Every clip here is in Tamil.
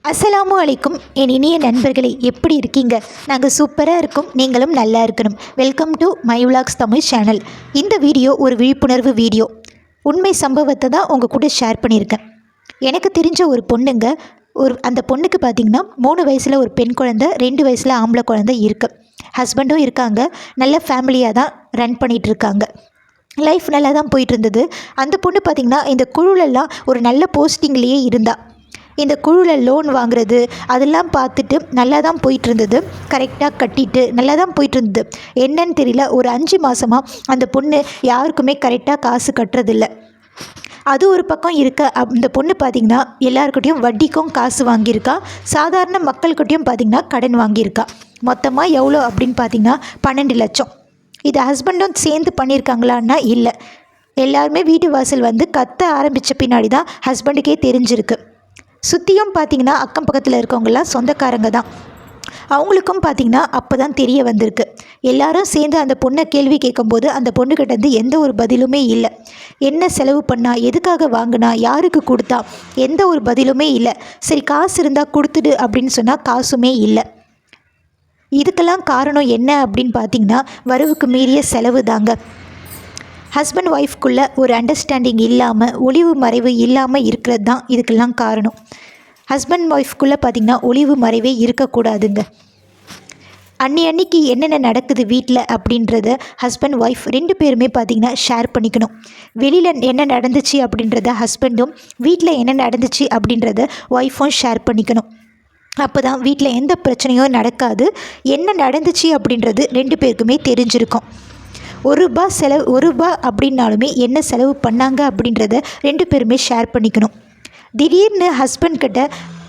அஸ்ஸலாமு அலைக்கும் என் இனிய நண்பர்களே, எப்படி இருக்கீங்க? நாங்கள் சூப்பராக இருக்கோம். நீங்களும் நல்லா இருக்கணும். Welcome to my vlogs Tamil channel. இந்த வீடியோ ஒரு விழிப்புணர்வு வீடியோ. உண்மை சம்பவத்தை தான் உங்கள் கூட ஷேர் பண்ணியிருக்கேன். எனக்கு தெரிஞ்ச ஒரு பொண்ணுங்க, அந்த பொண்ணுக்கு பார்த்திங்கன்னா 3 வயசில் ஒரு பெண் குழந்தை, 2 வயசில் ஆம்பளை குழந்தை இருக்குது. ஹஸ்பண்டும் இருக்காங்க. நல்ல ஃபேமிலியாக தான் ரன் பண்ணிகிட்ருக்காங்க. லைஃப் நல்லா தான் போயிட்டு இருந்தது. அந்த பொண்ணு பார்த்திங்கன்னா இந்த குழுலெல்லாம் ஒரு நல்ல போஸ்டிங்லேயே இருந்தாள். இந்த குழுவில் லோன் வாங்குறது அதெல்லாம் பார்த்துட்டு நல்லா தான் போயிட்டு இருந்தது. கரெக்டாக கட்டிட்டு நல்லா தான் போயிட்டு இருந்தது. என்னன்னு தெரியல, ஒரு 5 மாதமாக அந்த பொண்ணு யாருக்குமே கரெக்டாக காசு கட்டுறதில்ல. அது ஒரு பக்கம் இருக்க, அந்த பொண்ணு பார்த்திங்கன்னா எல்லாருக்கிட்டையும் வட்டிக்கும் காசு வாங்கியிருக்கா. சாதாரண மக்கள்கிட்டையும் பார்த்திங்கன்னா கடன் வாங்கியிருக்கா. மொத்தமாக எவ்வளோ அப்படின்னு பார்த்திங்கன்னா 12 லட்சம். இது ஹஸ்பண்டும் சேர்ந்து பண்ணியிருக்காங்களான்னா இல்லை. எல்லாருமே வீட்டு வாசல் வந்து கத்த ஆரம்பித்த பின்னாடி தான் ஹஸ்பண்டுக்கே தெரிஞ்சிருக்கு. சுற்றியும் பார்த்திங்கன்னா அக்கம் பக்கத்தில் இருக்கவங்களாம் சொந்தக்காரங்க தான். அவங்களுக்கும் பார்த்திங்கன்னா அப்போ தான் தெரிய வந்திருக்கு. எல்லாரும் சேர்ந்து அந்த பொண்ணை கேள்வி கேட்கும்போது அந்த பொண்ணுக்கிட்டேருந்து எந்த ஒரு பதிலுமே இல்லை. என்ன செலவு பண்ணா, எதுக்காக வாங்கினா, யாருக்கு கொடுத்தா, எந்த ஒரு பதிலுமே இல்லை. சரி காசு இருந்தால் கொடுத்துடு அப்படின்னு சொன்னால் காசுமே இல்லை. இதுக்கெல்லாம் காரணம் என்ன அப்படின்னு பார்த்திங்கன்னா வரவுக்கு மீறிய செலவு தாங்க. ஹஸ்பண்ட் ஒய்ஃப்குள்ளே ஒரு அண்டர்ஸ்டாண்டிங் இல்லாமல், ஒளிவு மறைவு இல்லாமல் இருக்கிறது தான் இதுக்கெல்லாம் காரணம். ஹஸ்பண்ட் ஒய்ஃப்குள்ளே பார்த்திங்கன்னா ஒளிவு மறைவே இருக்கக்கூடாதுங்க. அன்னைக்கு என்னென்ன நடக்குது வீட்டில் அப்படின்றத ஹஸ்பண்ட் ஒய்ஃப் 2 பேருமே பார்த்திங்கன்னா ஷேர் பண்ணிக்கணும். வெளியில் என்ன நடந்துச்சு அப்படின்றத ஹஸ்பண்டும், வீட்டில் என்ன நடந்துச்சு அப்படின்றத ஒய்ஃபும் ஷேர் பண்ணிக்கணும். அப்போ தான் வீட்டில் எந்த பிரச்சனையும் நடக்காது. என்ன நடந்துச்சு அப்படின்றது 2 பேருக்குமே தெரிஞ்சிருக்கும். ₹1 அப்படின்னாலுமே என்ன செலவு பண்ணாங்க அப்படின்றத 2 பேருமே ஷேர் பண்ணிக்கணும். திடீர்னு ஹஸ்பண்ட்கிட்ட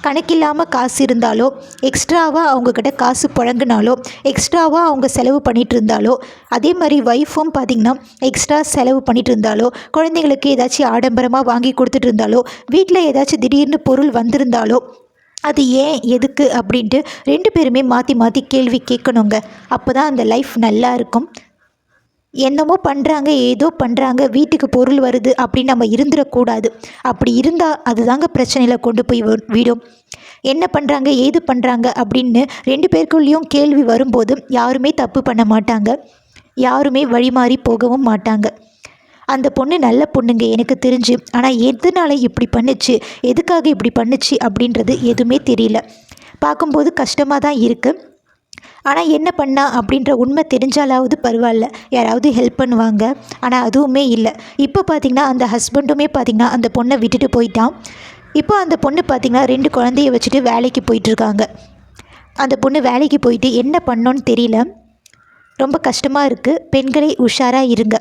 கணக்கில்லாமல் காசு இருந்தாலோ, எக்ஸ்ட்ராவாக அவங்கக்கிட்ட காசு புழங்கினாலோ, எக்ஸ்ட்ராவாக அவங்க செலவு பண்ணிகிட்டு இருந்தாலோ, அதே மாதிரி ஒய்ஃபும் பார்த்திங்கன்னா எக்ஸ்ட்ரா செலவு பண்ணிகிட்டு இருந்தாலோ, குழந்தைங்களுக்கு ஏதாச்சும் ஆடம்பரமாக வாங்கி கொடுத்துட்டு இருந்தாலோ, வீட்டில் ஏதாச்சும் திடீர்னு பொருள் வந்திருந்தாலோ, அது ஏன் எதுக்கு அப்படின்ட்டு 2 பேருமே மாற்றி மாற்றி கேள்வி கேட்கணுங்க. அப்போ தான் அந்த லைஃப் நல்லா இருக்கும். என்னமோ பண்ணுறாங்க, ஏதோ பண்ணுறாங்க, வீட்டுக்கு பொருள் வருது அப்படின்னு நம்ம இருந்துடக்கூடாது. அப்படி இருந்தால் அதுதாங்க பிரச்சனையில் கொண்டு போய் விடும். என்ன பண்ணுறாங்க, ஏது பண்ணுறாங்க அப்படின்னு 2 பேருக்குள்ளேயும் கேள்வி வரும்போது யாருமே தப்பு பண்ண மாட்டாங்க. யாருமே வழிமாறி போகவும் மாட்டாங்க. அந்த பொண்ணு நல்ல பொண்ணுங்க எனக்கு தெரிஞ்சு. ஆனால் எதனால இப்படி பண்ணுச்சு, எதுக்காக இப்படி பண்ணுச்சு அப்படின்றது எதுவுமே தெரியல. பார்க்கும்போது கஷ்டமாக தான் இருக்குது. ஆனால் என்ன பண்ணா அப்படின்ற உண்மை தெரிஞ்சாலாவது பரவாயில்ல, யாராவது ஹெல்ப் பண்ணுவாங்க. ஆனால் அதுவுமே இல்லை. இப்போ பார்த்திங்கன்னா அந்த ஹஸ்பண்டுமே பார்த்திங்கன்னா அந்த பொண்ணை விட்டுட்டு போயிட்டான். இப்போ அந்த பொண்ணு பார்த்திங்கன்னா 2 குழந்தைய வச்சுட்டு வேலைக்கு போயிட்டுருக்காங்க. அந்த பொண்ணு வேலைக்கு போயிட்டு என்ன பண்ணோன்னு தெரியல. ரொம்ப கஷ்டமாக இருக்குது. பெண்களே உஷாராக இருங்க.